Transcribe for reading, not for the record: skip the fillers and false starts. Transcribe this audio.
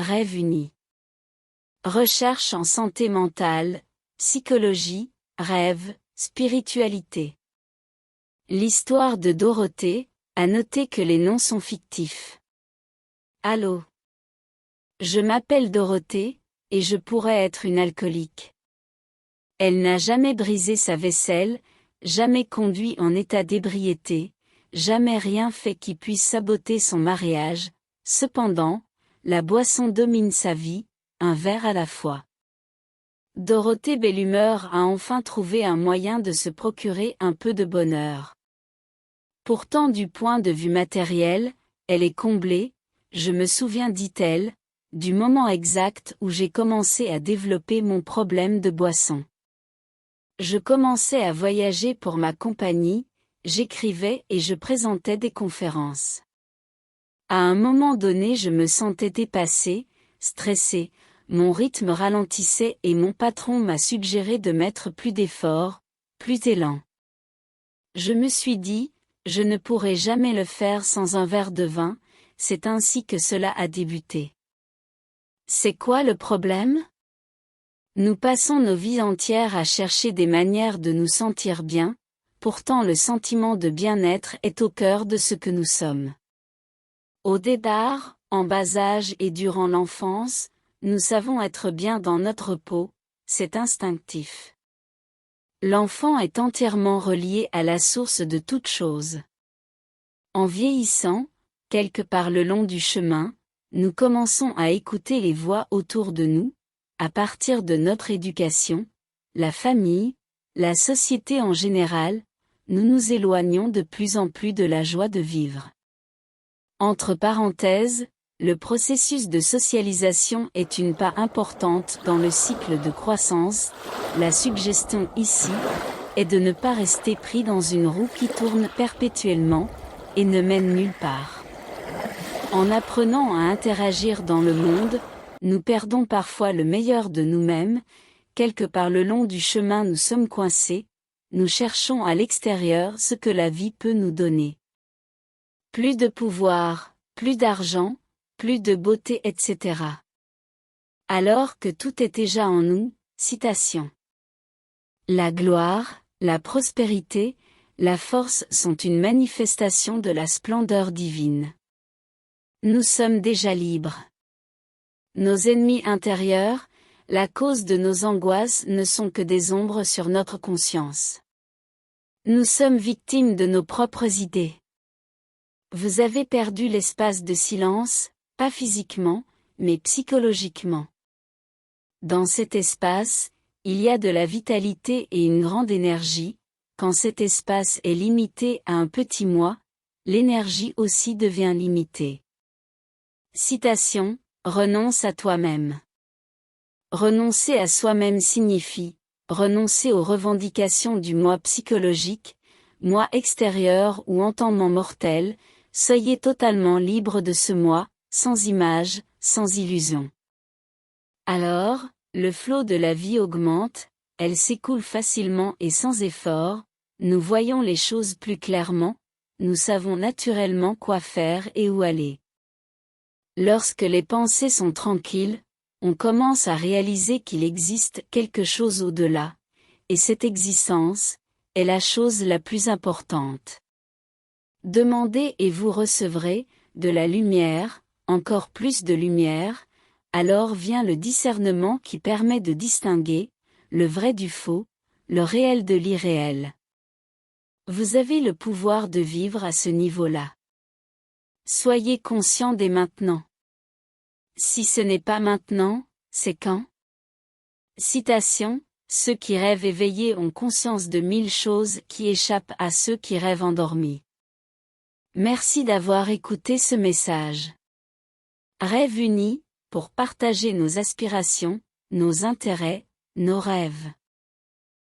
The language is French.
rêve uni. Recherche en santé mentale, psychologie, rêve, spiritualité. L'histoire de Dorothée, à noter que les noms sont fictifs. Allô. Je m'appelle Dorothée, et je pourrais être une alcoolique. Elle n'a jamais brisé sa vaisselle, jamais conduit en état d'ébriété, jamais rien fait qui puisse saboter son mariage. Cependant, la boisson domine sa vie, un verre à la fois. Dorothée Bellumeur a enfin trouvé un moyen de se procurer un peu de bonheur. Pourtant du point de vue matériel, elle est comblée, je me souviens, dit-elle, du moment exact où j'ai commencé à développer mon problème de boisson. Je commençais à voyager pour ma compagnie, j'écrivais et je présentais des conférences. À un moment donné, je me sentais dépassée, stressée, mon rythme ralentissait et mon patron m'a suggéré de mettre plus d'efforts, plus d'élan. Je me suis dit, je ne pourrai jamais le faire sans un verre de vin, c'est ainsi que cela a débuté. C'est quoi le problème? Nous passons nos vies entières à chercher des manières de nous sentir bien, pourtant le sentiment de bien-être est au cœur de ce que nous sommes. Au départ, en bas âge et durant l'enfance, nous savons être bien dans notre peau, c'est instinctif. L'enfant est entièrement relié à la source de toute chose. En vieillissant, quelque part le long du chemin, nous commençons à écouter les voix autour de nous, à partir de notre éducation, la famille, la société en général, nous nous éloignons de plus en plus de la joie de vivre. Entre parenthèses, le processus de socialisation est une part importante dans le cycle de croissance. La suggestion ici est de ne pas rester pris dans une roue qui tourne perpétuellement et ne mène nulle part. En apprenant à interagir dans le monde, nous perdons parfois le meilleur de nous-mêmes, quelque part le long du chemin nous sommes coincés, nous cherchons à l'extérieur ce que la vie peut nous donner. Plus de pouvoir, plus d'argent, plus de beauté, etc. Alors que tout est déjà en nous, citation. La gloire, la prospérité, la force sont une manifestation de la splendeur divine. Nous sommes déjà libres. Nos ennemis intérieurs, la cause de nos angoisses ne sont que des ombres sur notre conscience. Nous sommes victimes de nos propres idées. Vous avez perdu l'espace de silence, pas physiquement, mais psychologiquement. Dans cet espace, il y a de la vitalité et une grande énergie. Quand cet espace est limité à un petit moi, l'énergie aussi devient limitée. Citation, renonce à toi-même. Renoncer à soi-même signifie renoncer aux revendications du moi psychologique, moi extérieur ou entendement mortel. Soyez totalement libre de ce moi, sans image, sans illusion. Alors, le flot de la vie augmente, elle s'écoule facilement et sans effort, nous voyons les choses plus clairement, nous savons naturellement quoi faire et où aller. Lorsque les pensées sont tranquilles, on commence à réaliser qu'il existe quelque chose au-delà, et cette existence est la chose la plus importante. Demandez et vous recevrez, de la lumière, encore plus de lumière, alors vient le discernement qui permet de distinguer, le vrai du faux, le réel de l'irréel. Vous avez le pouvoir de vivre à ce niveau-là. Soyez conscient dès maintenant. Si ce n'est pas maintenant, c'est quand? Citation, ceux qui rêvent éveillés ont conscience de 1000 choses qui échappent à ceux qui rêvent endormis. Merci d'avoir écouté ce message. Rêve uni, pour partager nos aspirations, nos intérêts, nos rêves.